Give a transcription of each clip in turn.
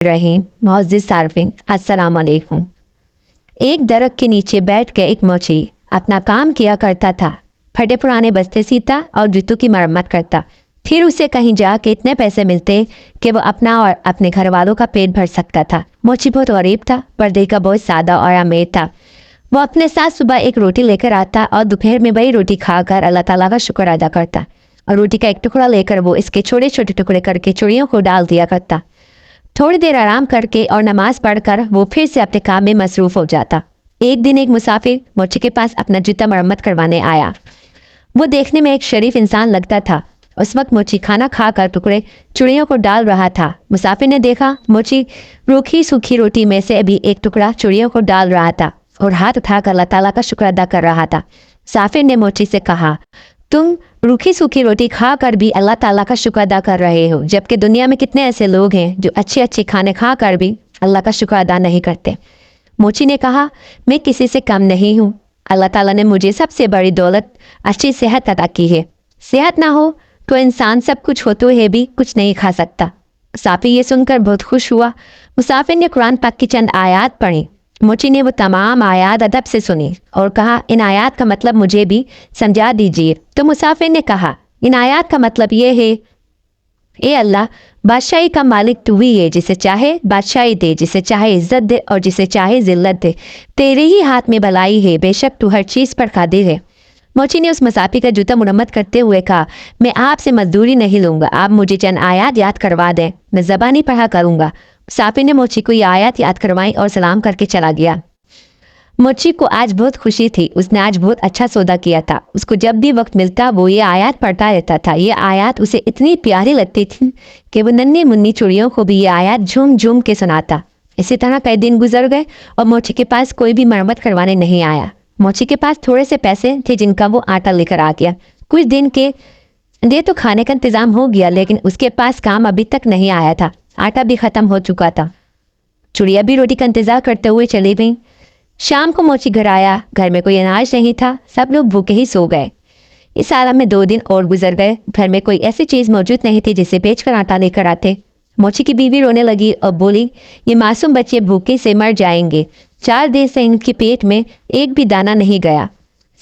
रहीम मोअज़्ज़िज़ सार्फिन अस्सलाम वालेकुम। एक दरख्त के नीचे बैठ के एक मोची अपना काम किया करता था। फटे पुराने बस्ते सीता और जूतों की मरम्मत करता। फिर उसे कहीं जाके इतने पैसे मिलते कि वो अपना और अपने घर वालों का पेट भर सकता था। मोची बहुत गरीब था, पर दिल का बहुत सादा और अमीर था। वो अपने साथ सुबह एक रोटी लेकर आता और दोपहर में वही रोटी खाकर अल्लाह ताला का शुक्र अदा करता, और रोटी का एक टुकड़ा लेकर वो इसके छोटे छोटे टुकड़े करके चिड़ियों को डाल दिया करता। थोड़ी देर आराम करके और नमाज पढ़कर वो फिर से अपने काम में मसरूफ हो जाता। एक दिन एक मुसाफिर मोची के पास अपना जूता मरम्मत करवाने आया। वो देखने में एक शरीफ इंसान लगता था। उस वक्त मोची खाना खाकर टुकड़े चिड़ियों को डाल रहा था। मुसाफिर ने देखा मोची रूखी सूखी रोटी में से अभी एक टुकड़ा चिड़ियों को डाल रहा था और हाथ उठाकर अल्लाह ताला का शुक्र अदा कर रहा था। मुसाफिर ने मोची से कहा, तुम रूखी सूखी रोटी खा कर भी अल्लाह ताला का शुक्र अदा कर रहे हो, जबकि दुनिया में कितने ऐसे लोग हैं जो अच्छे अच्छे खाने खा कर भी अल्लाह का शुक्र अदा नहीं करते। मोची ने कहा, मैं किसी से कम नहीं हूँ। अल्लाह ताला ने मुझे सबसे बड़ी दौलत अच्छी सेहत अदा की है। सेहत ना हो तो इंसान सब कुछ होते हुए भी कुछ नहीं खा सकता। मुसाफिर ये सुनकर बहुत खुश हुआ। मुसाफिर ने कुरान पाक की चंद आयात पढ़ी। मोची ने वो तमाम आयात अदब से सुनी और कहा, इन आयात का मतलब मुझे भी समझा दीजिए। तो मुसाफिर ने कहा, इन आयात का मतलब ये है, ए अल्लाह, बादशाही का मालिक तू ही है, जिसे चाहे बादशाही दे, जिसे चाहे इज्जत दे और जिसे चाहे जिल्लत दे। तेरे ही हाथ में भलाई है, बेशक तू हर चीज़ पर कादिर है। मोची ने उस मुसाफिर का जूता मुरम्मत करते हुए कहा, मैं आपसे मजदूरी नहीं लूँगा, आप मुझे चंद आयात याद करवा दें, मैं ज़बानी पढ़ा करूँगा। मुसाफिर ने मोची को ये आयत याद करवाई और सलाम करके चला गया। मोची को आज बहुत खुशी थी। उसने आज बहुत अच्छा सौदा किया था। उसको जब भी वक्त मिलता वो ये आयत पढ़ता रहता था। ये आयत उसे इतनी प्यारी लगती थी कि वो नन्ही मुन्नी चिड़ियों को भी ये आयत झूम झूम के सुनाता। इसी तरह कई दिन गुजर गए और मोची के पास कोई भी मरम्मत करवाने नहीं आया। मोची के पास थोड़े से पैसे थे जिनका वो आटा लेकर आ गया। कुछ दिन के लिए तो खाने का इंतज़ाम हो गया, लेकिन उसके पास काम अभी तक नहीं आया था। आटा भी ख़त्म हो चुका था। चिड़िया भी रोटी का इंतज़ार करते हुए चली गई। शाम को मोची घर आया। घर में कोई अनाज नहीं था। सब लोग भूखे ही सो गए। इस आलम में 2 दिन और गुजर गए। घर में कोई ऐसी चीज़ मौजूद नहीं थी जिसे बेचकर आटा लेकर आते। मोची की बीवी रोने लगी और बोली, ये मासूम बच्चे भूखे से मर जाएंगे। 4 दिन से इनके पेट में एक भी दाना नहीं गया।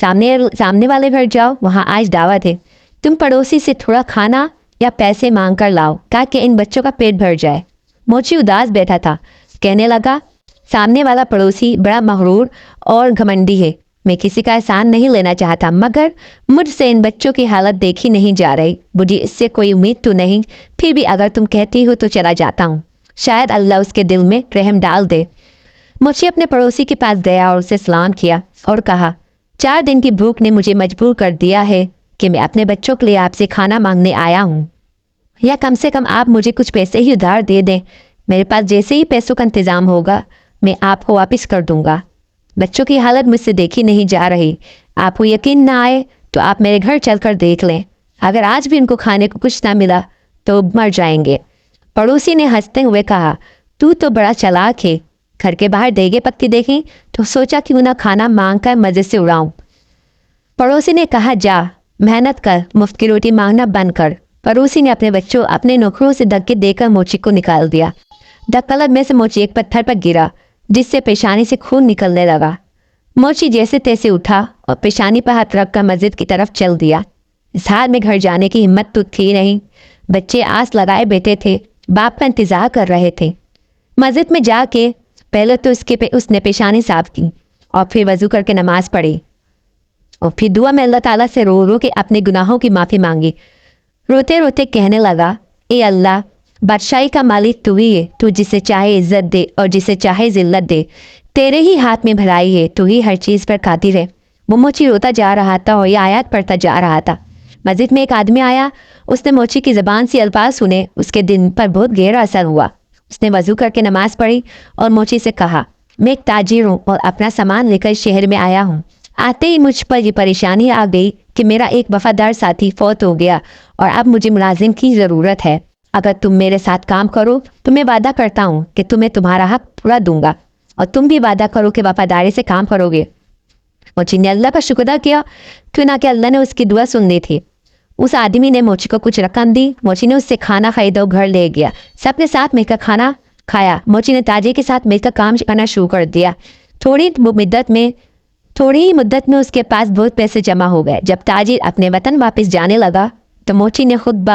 सामने वाले घर जाओ, वहाँ आज दावत है। तुम पड़ोसी से थोड़ा खाना या पैसे मांग कर लाओ ताकि इन बच्चों का पेट भर जाए। मोची उदास बैठा था। कहने लगा, सामने वाला पड़ोसी बड़ा मगरूर और घमंडी है। मैं किसी का एहसान नहीं लेना चाहता, मगर मुझसे इन बच्चों की हालत देखी नहीं जा रही। मुझे इससे कोई उम्मीद तो नहीं, फिर भी अगर तुम कहती हो तो चला जाता हूँ। शायद अल्लाह उसके दिल में रहम डाल दे। मोची अपने पड़ोसी के पास गया और उसे सलाम किया और कहा, 4 दिन की भूख ने मुझे मजबूर कर दिया है कि मैं अपने बच्चों के लिए आपसे खाना मांगने आया हूँ, या कम से कम आप मुझे कुछ पैसे ही उधार दे दें। मेरे पास जैसे ही पैसों का इंतज़ाम होगा मैं आपको वापस कर दूंगा। बच्चों की हालत मुझसे देखी नहीं जा रही। आपको यकीन ना आए तो आप मेरे घर चलकर देख लें। अगर आज भी उनको खाने को कुछ ना मिला तो मर जाएंगे। पड़ोसी ने हंसते हुए कहा, तू तो बड़ा चालाक है। घर के बाहर देगे पकती देखी तो सोचा क्यों ना खाना मांग कर मज़े से उड़ाऊं। पड़ोसी ने कहा, जा मेहनत कर, मुफ्त की रोटी मांगना बंद कर। पड़ोसी ने अपने बच्चों अपने नौकरों से धक्के देकर मोची को निकाल दिया। धक्का में से मोची एक पत्थर पर गिरा, जिससे पेशानी से खून निकलने लगा। मोची जैसे तैसे उठा और पेशानी पर हाथ रख कर मस्जिद की तरफ चल दिया। इस हाल में घर जाने की हिम्मत तो थी नहीं। बच्चे आस लगाए बैठे थे, बाप का इंतजार कर रहे थे। मस्जिद में जाके पहले तो उसने पेशानी साफ की और फिर वजू करके नमाज पढ़ी और फिर दुआ में अल्लाह ताला से रो रो के अपने गुनाहों की माफ़ी मांगी। रोते रोते कहने लगा, ए अल्लाह, बादशाही का मालिक तू ही है। तू जिसे चाहे इज्जत दे और जिसे चाहे जिल्लत दे। तेरे ही हाथ में भलाई है, तू ही हर चीज़ पर कादिर है। वो मोची रोता जा रहा था और ये आयत पढ़ता जा रहा था। मस्जिद में एक आदमी आया। उसने मोची की ज़बान से अल्फाज सुने। उसके दिल पर बहुत गहरा असर हुआ। उसने वजू करके नमाज पढ़ी और मोची से कहा, मैं एक ताजिर हूँ और अपना सामान लेकर शहर में आया हूँ। आते ही मुझ पर ये परेशानी आ गई कि मेरा एक वफादार साथी फौत हो गया और अब मुझे मुलाजिम की ज़रूरत है। अगर तुम मेरे साथ काम करो तो मैं वादा करता हूँ कि तुम्हें तुम्हारा हक पूरा दूंगा, और तुम भी वादा करो कि वफादारी से काम करोगे। मोची ने अल्लाह का शुक्र किया कि अल्लाह ने उसकी दुआ सुन ली थी। उस आदमी ने मोची को कुछ रकम दी। मोची ने उससे खाना खरीदा और घर ले गया। सबके साथ मिलकर खाना खाया। मोची ने ताजे के साथ मिलकर काम करना शुरू कर दिया। थोड़ी ही मुद्दत में उसके पास बहुत पैसे जमा हो गए। जब ताजिर अपने वतन वापस जाने लगा तो मोची ने खुद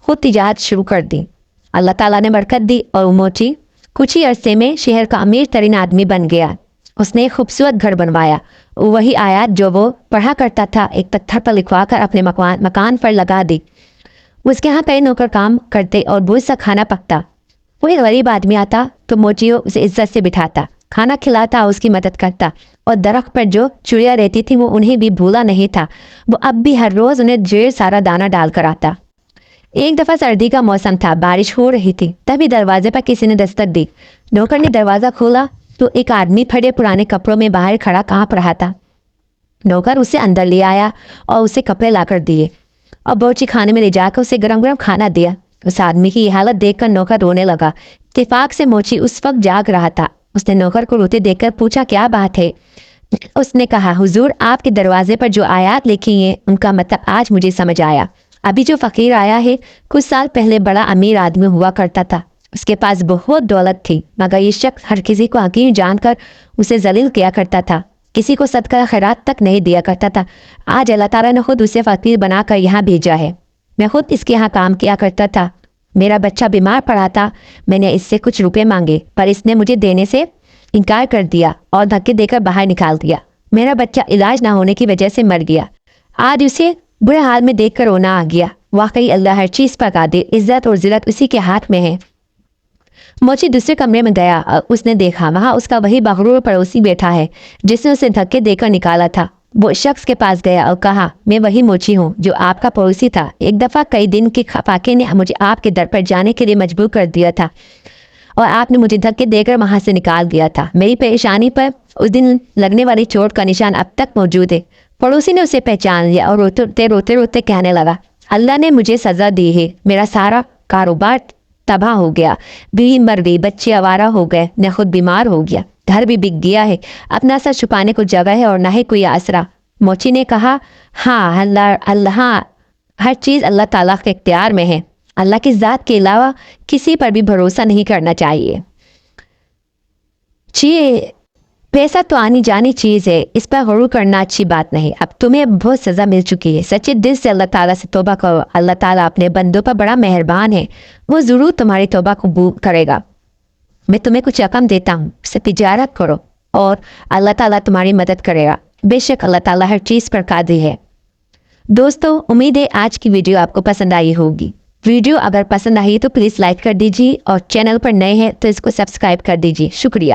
तिजारत शुरू कर दी। अल्लाह ताला ने बरकत दी और मोची कुछ ही अरसे में शहर का अमीर तरीन आदमी बन गया। उसने एक खूबसूरत घर बनवाया। वही आयत जो वो पढ़ा करता था एक पत्थर पर लिखवा कर अपने मकान पर लगा दी। उसके यहाँ कई नौकर काम करते और बहुत सा खाना पकता। कोई गरीब आदमी आता तो मोची उसे इज्जत से बिठाता, खाना खिलाता, उसकी मदद करता। और दरख्त पर जो चिड़िया रहती थी वो उन्हें भी भूला नहीं था। वो अब भी हर रोज़ उन्हें ढेर सारा दाना डाल कर आता। एक दफ़ा सर्दी का मौसम था, बारिश हो रही थी। तभी दरवाजे पर किसी ने दस्तक दी। नौकर ने दरवाज़ा खोला तो एक आदमी फटे पुराने कपड़ों में बाहर खड़ा काँप रहा था। नौकर उसे अंदर ले आया और उसे कपड़े लाकर दिए और बोची खाने में ले जाकर उसे गरम गरम खाना दिया। उस आदमी की हालत देखकर नौकर रोने लगा। इत्तेफाक से मोची उस वक्त जाग रहा था। उसने नौकर को रोते देखकर पूछा, क्या बात है? उसने कहा, हुजूर, आपके दरवाजे पर जो आयत लिखी है उनका मतलब आज मुझे समझ आया। अभी जो फकीर आया है कुछ साल पहले बड़ा अमीर आदमी हुआ करता था। उसके पास बहुत दौलत थी, मगर ये शख्स हर किसी को हकीर जानकर उसे जलील किया करता था। किसी को सदका खैरात तक नहीं दिया करता था। आज अल्लाह ताला ने खुद उसे फकीर बनाकर यहाँ भेजा है। मैं खुद इसके यहाँ काम किया करता था। मेरा बच्चा बीमार पड़ा था। मैंने इससे कुछ रुपए मांगे पर इसने मुझे देने से इनकार कर दिया और धक्के देकर बाहर निकाल दिया। मेरा बच्चा इलाज ना होने की वजह से मर गया। आज उसे बुरे हाल में देखकर रोना आ गया। वाकई अल्लाह हर चीज़ पर कादिर, इज्जत और जिल्लत उसी के हाथ में है। मोची दूसरे कमरे में गया। उसने देखा वहाँ उसका वही मगरूर पड़ोसी बैठा है जिसने उसे धक्के देकर निकाला था। वो शख्स के पास गया और कहा, मैं वही मोची हूँ जो आपका पड़ोसी था। एक दफ़ा कई दिन के फाके ने मुझे आपके दर पर जाने के लिए मजबूर कर दिया था और आपने मुझे धक्के देकर वहाँ से निकाल दिया था। मेरी परेशानी पर उस दिन लगने वाली चोट का निशान अब तक मौजूद है। पड़ोसी ने उसे पहचान लिया और रोते रोते कहने लगा, अल्लाह ने मुझे सज़ा दी है। मेरा सारा कारोबार तबाह हो गया, बीवी मर गई, बच्चे आवारा हो गए, मैं खुद बीमार हो गया, घर भी बिक गया है। अपना सर छुपाने को जगह है और ना ही कोई आसरा। मोची ने कहा, हाँ अल्लाह हर चीज़ अल्लाह ताला के इख्तियार में है। अल्लाह की ज़ात के अलावा किसी पर भी भरोसा नहीं करना चाहिए। पैसा तो आनी जानी चीज़ है, इस पर गुरूर करना अच्छी बात नहीं। अब तुम्हें बहुत सज़ा मिल चुकी है। सच्चे दिल से अल्लाह ताला से तौबा करो। अल्लाह ताला अपने बंदों पर बड़ा मेहरबान है, वो ज़रूर तुम्हारी तौबा कबूल करेगा। मैं तुम्हें कुछ रकम देता हूँ, उससे तिजारत करो और अल्लाह ताला तुम्हारी मदद करेगा। बेशक अल्लाह ताला हर चीज़ पर कादिर है। दोस्तों, उम्मीद है आज की वीडियो आपको पसंद आई होगी। वीडियो अगर पसंद आई तो प्लीज़ लाइक कर दीजिए और चैनल पर नए हैं तो इसको सब्सक्राइब कर दीजिए। शुक्रिया।